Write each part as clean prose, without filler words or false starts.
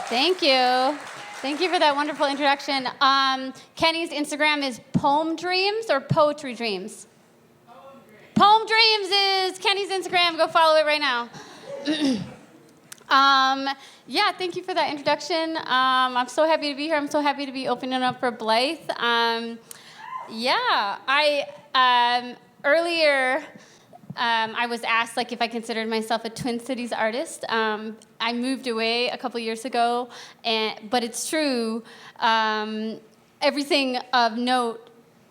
Thank you. Thank you for that wonderful introduction. Kenny's Instagram is Poem Dreams or Poetry Dreams? Poem Dreams is Kenny's Instagram. Go follow it right now. Yeah, thank you for that introduction. I'm so happy to be here. I'm so happy to be opening up for Blythe. Earlier, I was asked if I considered myself a Twin Cities artist. I moved away a couple years ago, but it's true. Everything of note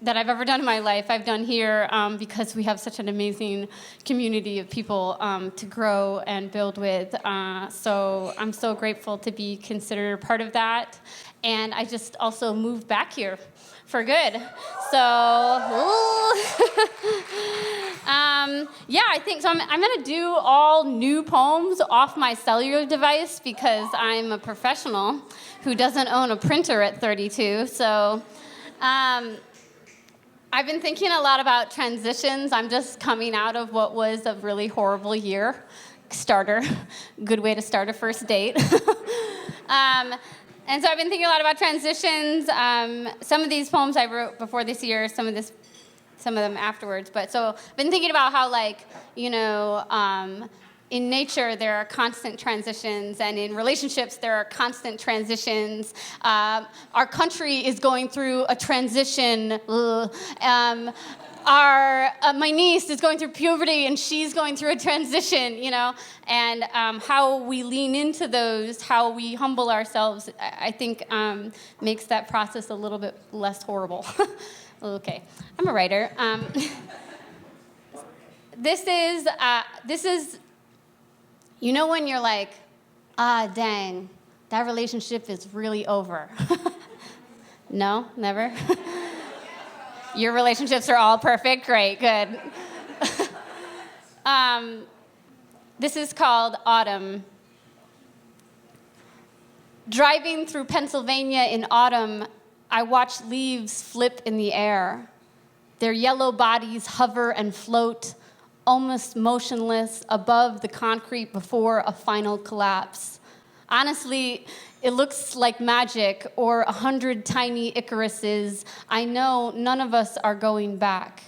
that I've ever done in my life, I've done here because we have such an amazing community of people to grow and build with. So I'm so grateful to be considered part of that. And I just also moved back here for good. So, I think so. I'm going to do all new poems off my cellular device because I'm a professional who doesn't own a printer at 32. So, I've been thinking a lot about transitions. I'm just coming out of what was a really horrible year. Good way to start a first date. And so I've been thinking a lot about transitions. Some of these poems I wrote before this year, some of them afterwards. But so I've been thinking about how, in nature there are constant transitions, and in relationships there are constant transitions. Our country is going through a transition. My niece is going through puberty, and she's going through a transition, and how we lean into those, how we humble ourselves, I think makes that process a little bit less horrible. Okay, I'm a writer. This is, when you're like, dang, that relationship is really over. No, never? Your relationships are all perfect? Great, good. This is called Autumn. Driving through Pennsylvania in autumn, I watch leaves flip in the air. Their yellow bodies hover and float, almost motionless above the concrete before a final collapse. Honestly, it looks like magic or 100 tiny Icaruses. I know none of us are going back.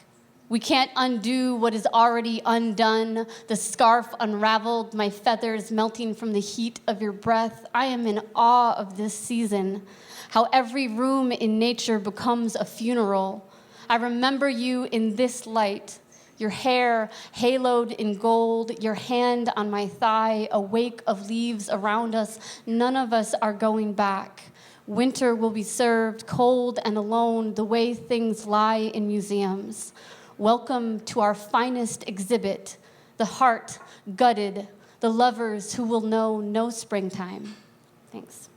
We can't undo what is already undone. The scarf unraveled, my feathers melting from the heat of your breath. I am in awe of this season, how every room in nature becomes a funeral. I remember you in this light. Your hair haloed in gold, your hand on my thigh, a wake of leaves around us. None of us are going back. Winter will be served cold and alone, the way things lie in museums. Welcome to our finest exhibit, the heart gutted, the lovers who will know no springtime. Thanks.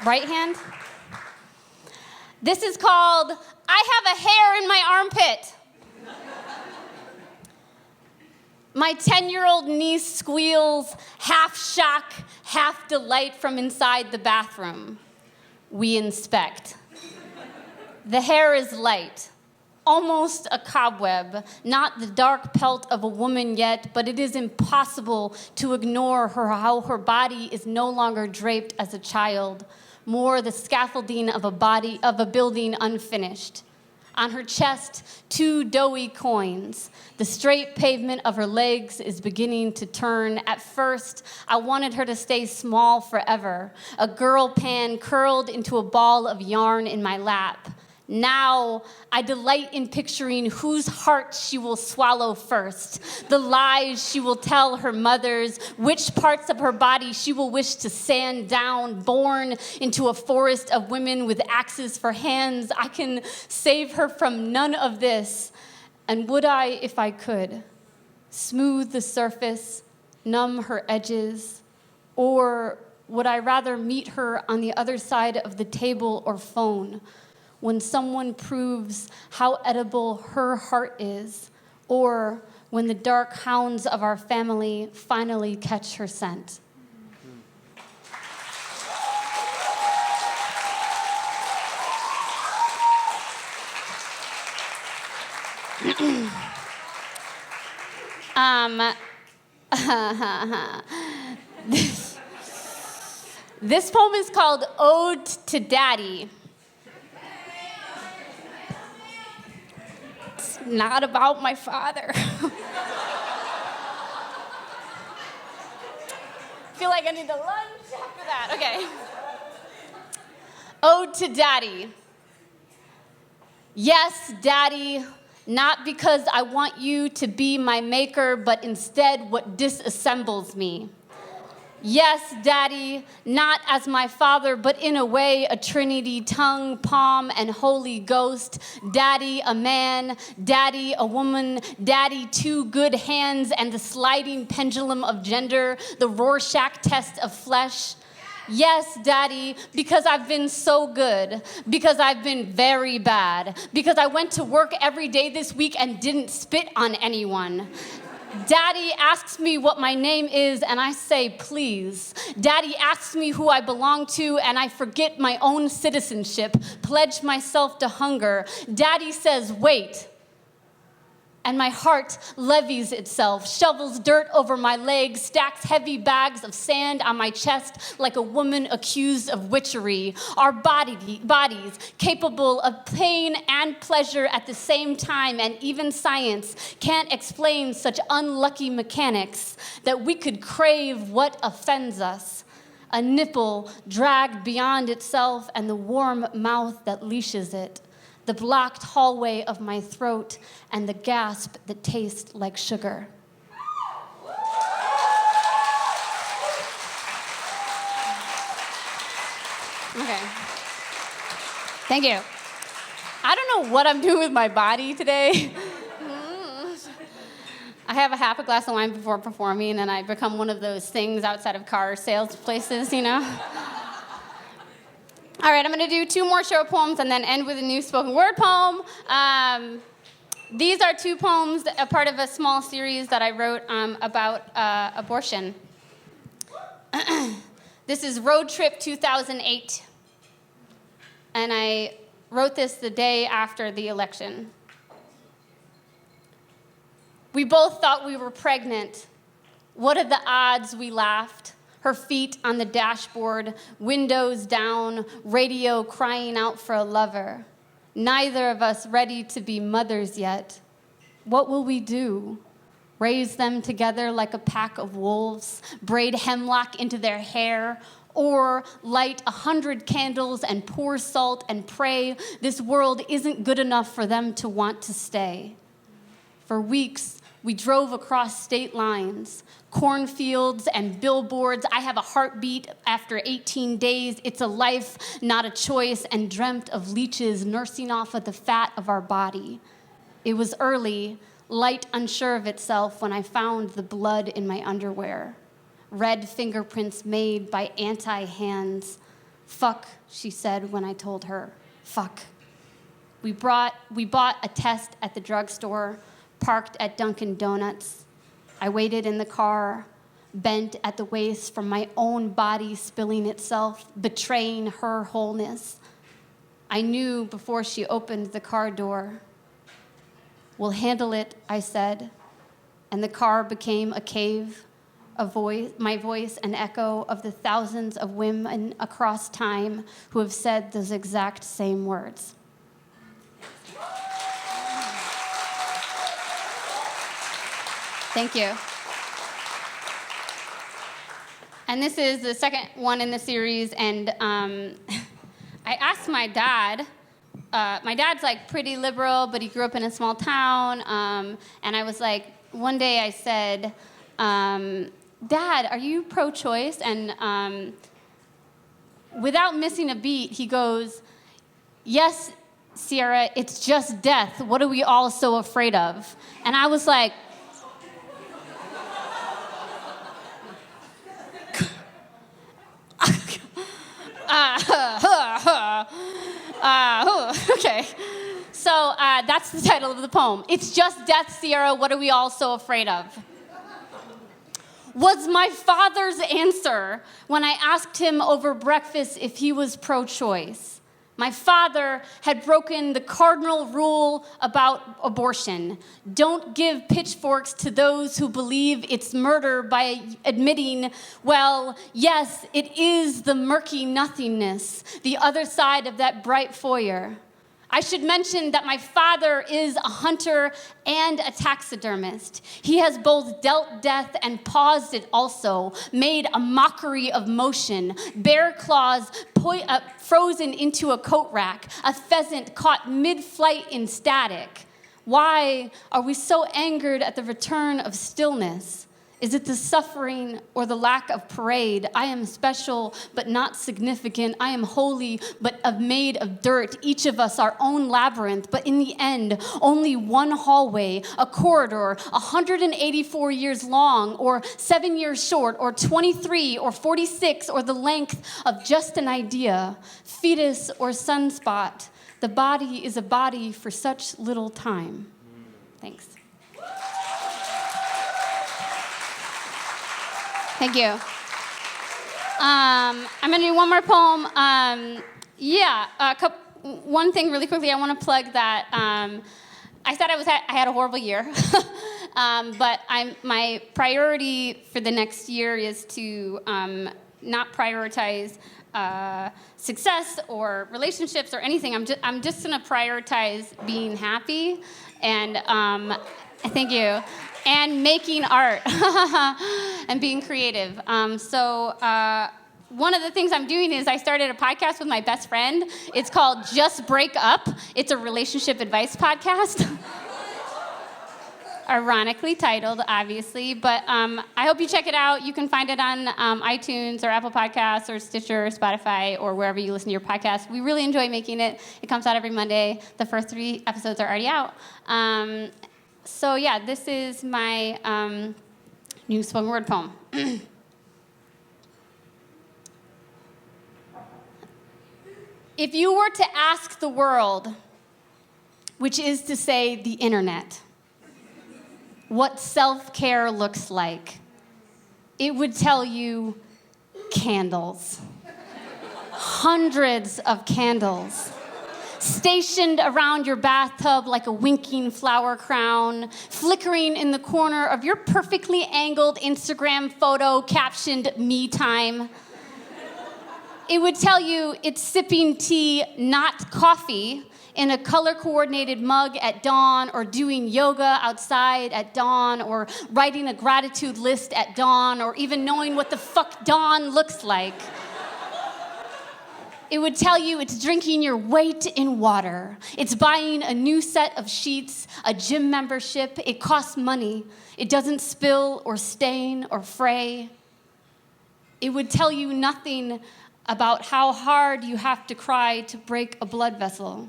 Right hand. This is called I Have a Hair in My Armpit. My 10-year-old niece squeals, half shock, half delight from inside the bathroom. We inspect. The hair is light, almost a cobweb, not the dark pelt of a woman yet, but it is impossible to ignore how her body is no longer draped as a child. More the scaffolding of a building unfinished. On her chest, 2 doughy coins. The straight pavement of her legs is beginning to turn. At first, I wanted her to stay small forever, a girl pan curled into a ball of yarn in my lap. Now, I delight in picturing whose heart she will swallow first, the lies she will tell her mothers, which parts of her body she will wish to sand down, born into a forest of women with axes for hands. I can save her from none of this, and would I if I could? Smooth the surface, numb her edges, or would I rather meet her on the other side of the table or phone, when someone proves how edible her heart is, or when the dark hounds of our family finally catch her scent. Um, this poem is called Ode to Daddy. It's not about my father. I feel like I need to lunch after that. Okay. Ode to Daddy. Yes, Daddy, not because I want you to be my maker, but instead what disassembles me. Yes, Daddy, not as my father, but in a way a Trinity, tongue, palm, and Holy Ghost. Daddy, a man. Daddy, a woman. Daddy, two good hands and the sliding pendulum of gender, the Rorschach test of flesh. Yes, Daddy, because I've been so good, because I've been very bad, because I went to work every day this week and didn't spit on anyone. Daddy asks me what my name is, and I say, please. Daddy asks me who I belong to, and I forget my own citizenship, pledge myself to hunger. Daddy says, wait. And my heart levies itself, shovels dirt over my legs, stacks heavy bags of sand on my chest like a woman accused of witchery. Our bodies capable of pain and pleasure at the same time, and even science can't explain such unlucky mechanics that we could crave what offends us. A nipple dragged beyond itself and the warm mouth that leashes it. The blocked hallway of my throat, and the gasp that tastes like sugar. Okay. Thank you. I don't know what I'm doing with my body today. I have a half a glass of wine before performing, and I become one of those things outside of car sales places, you know? All right, I'm going to do two more short poems and then end with a new spoken word poem. These are two poems, a part of a small series that I wrote about abortion. This is Road Trip 2008. And I wrote this the day after the election. We both thought we were pregnant. What are the odds, we laughed. Her feet on the dashboard, windows down, radio crying out for a lover. Neither of us ready to be mothers yet. What will we do? Raise them together like a pack of wolves, braid hemlock into their hair, or light 100 candles and pour salt and pray this world isn't good enough for them to want to stay. For weeks, we drove across state lines, cornfields and billboards. I have a heartbeat after 18 days. It's a life, not a choice, and dreamt of leeches nursing off of the fat of our body. It was early, light unsure of itself, when I found the blood in my underwear. Red fingerprints made by anti-hands. Fuck, she said when I told her. Fuck. We bought a test at the drugstore, parked at Dunkin' Donuts. I waited in the car, bent at the waist from my own body spilling itself, betraying her wholeness. I knew before she opened the car door. We'll handle it, I said, and the car became a cave, my voice an echo of the thousands of women across time who have said those exact same words. Thank you. And this is the second one in the series, and I asked my dad. My dad's like pretty liberal, but he grew up in a small town, and I was like, one day I said, Dad, are you pro-choice? And without missing a beat, he goes, yes, Sierra, it's just death. What are we all so afraid of? And I was like, okay. So that's the title of the poem. It's just death, Sierra. What are we all so afraid of? Was my father's answer when I asked him over breakfast if he was pro-choice. My father had broken the cardinal rule about abortion. Don't give pitchforks to those who believe it's murder by admitting, well, yes, it is the murky nothingness, the other side of that bright foyer. I should mention that my father is a hunter and a taxidermist. He has both dealt death and paused it also, made a mockery of motion, bear claws frozen into a coat rack, a pheasant caught mid-flight in static. Why are we so angered at the return of stillness? Is it the suffering or the lack of parade? I am special, but not significant. I am holy, but made of dirt. Each of us our own labyrinth, but in the end, only one hallway, a corridor, 184 years long, or 7 years short, or 23, or 46, or the length of just an idea. Fetus or sunspot. The body is a body for such little time. Thanks. Thank you. I'm going to do one more poem. One thing really quickly. I want to plug that. I said I had a horrible year, but my priority for the next year is to not prioritize success or relationships or anything. I'm just going to prioritize being happy and thank you. And making art and being creative. One of the things I'm doing is I started a podcast with my best friend. It's called Just Break Up. It's a relationship advice podcast. Ironically titled, obviously. But I hope you check it out. You can find it on iTunes or Apple Podcasts or Stitcher or Spotify or wherever you listen to your podcast. We really enjoy making it. It comes out every Monday. The first 3 episodes are already out. This is my new spoken word poem. If you were to ask the world, which is to say the internet, what self-care looks like, it would tell you candles. Hundreds of candles. Stationed around your bathtub like a winking flower crown, flickering in the corner of your perfectly angled Instagram photo captioned me time. It would tell you it's sipping tea, not coffee, in a color-coordinated mug at dawn, or doing yoga outside at dawn, or writing a gratitude list at dawn, or even knowing what the fuck dawn looks like. It would tell you it's drinking your weight in water. It's buying a new set of sheets, a gym membership. It costs money. It doesn't spill or stain or fray. It would tell you nothing about how hard you have to cry to break a blood vessel,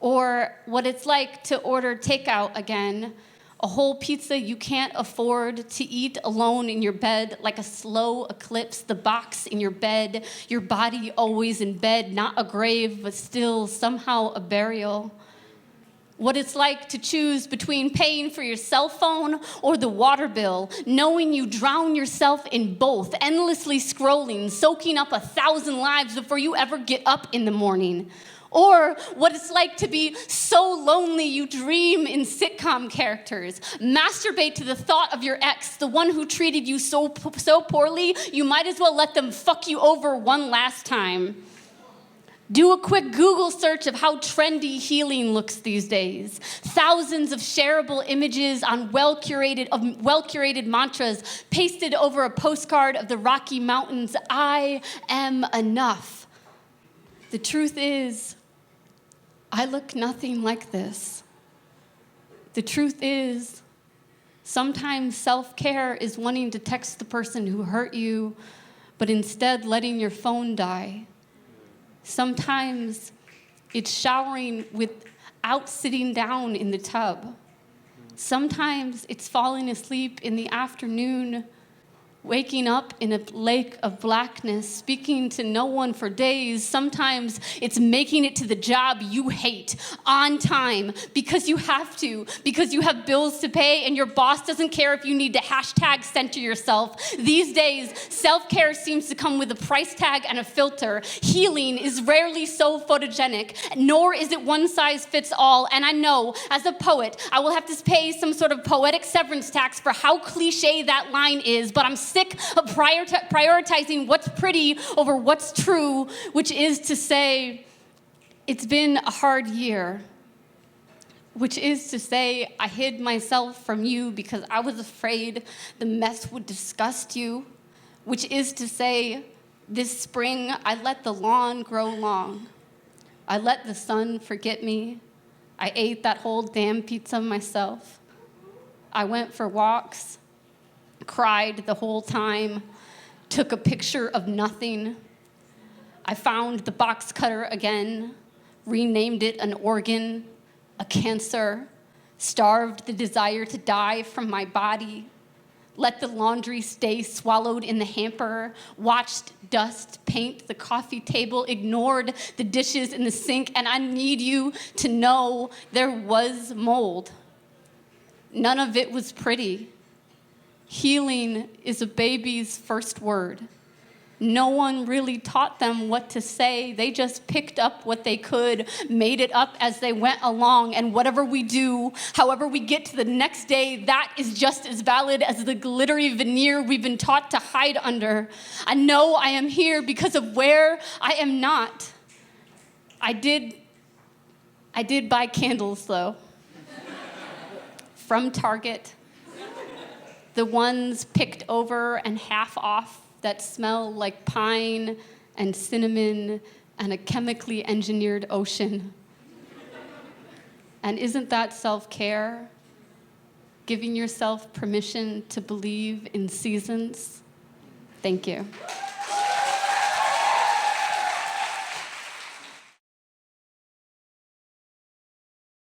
or what it's like to order takeout again, a whole pizza you can't afford to eat alone in your bed like a slow eclipse, the box in your bed, your body always in bed, not a grave, but still somehow a burial. What it's like to choose between paying for your cell phone or the water bill, knowing you drown yourself in both, endlessly scrolling, soaking up 1,000 lives before you ever get up in the morning. Or what it's like to be so lonely you dream in sitcom characters, masturbate to the thought of your ex, the one who treated you so poorly, you might as well let them fuck you over one last time. Do a quick Google search of how trendy healing looks these days. Thousands of shareable images on well-curated mantras pasted over a postcard of the Rocky Mountains. I am enough. The truth is, I look nothing like this. The truth is, sometimes self-care is wanting to text the person who hurt you, but instead letting your phone die. Sometimes it's showering without sitting down in the tub. Sometimes it's falling asleep in the afternoon Waking up in a lake of blackness, speaking to no one for days. Sometimes it's making it to the job you hate on time because you have to, because you have bills to pay and your boss doesn't care if you need to #center yourself. These days, self-care seems to come with a price tag and a filter. Healing is rarely so photogenic, nor is it one size fits all. And I know, as a poet, I will have to pay some sort of poetic severance tax for how cliche that line is, but I'm sick of prioritizing what's pretty over what's true, which is to say, it's been a hard year. Which is to say, I hid myself from you because I was afraid the mess would disgust you. Which is to say, this spring, I let the lawn grow long. I let the sun forget me. I ate that whole damn pizza myself. I went for walks, cried the whole time, took a picture of nothing. I found the box cutter again, renamed it an organ, a cancer, starved the desire to die from my body, let the laundry stay swallowed in the hamper, watched dust paint the coffee table, ignored the dishes in the sink, and I need you to know there was mold. None of it was pretty. Healing is a baby's first word. No one really taught them what to say. They just picked up what they could, made it up as they went along, and whatever we do, however we get to the next day, that is just as valid as the glittery veneer we've been taught to hide under. I know I am here because of where I am not. I did buy candles, though, from Target. The ones picked over and half off that smell like pine and cinnamon and a chemically engineered ocean. And isn't that self-care? Giving yourself permission to believe in seasons? Thank you.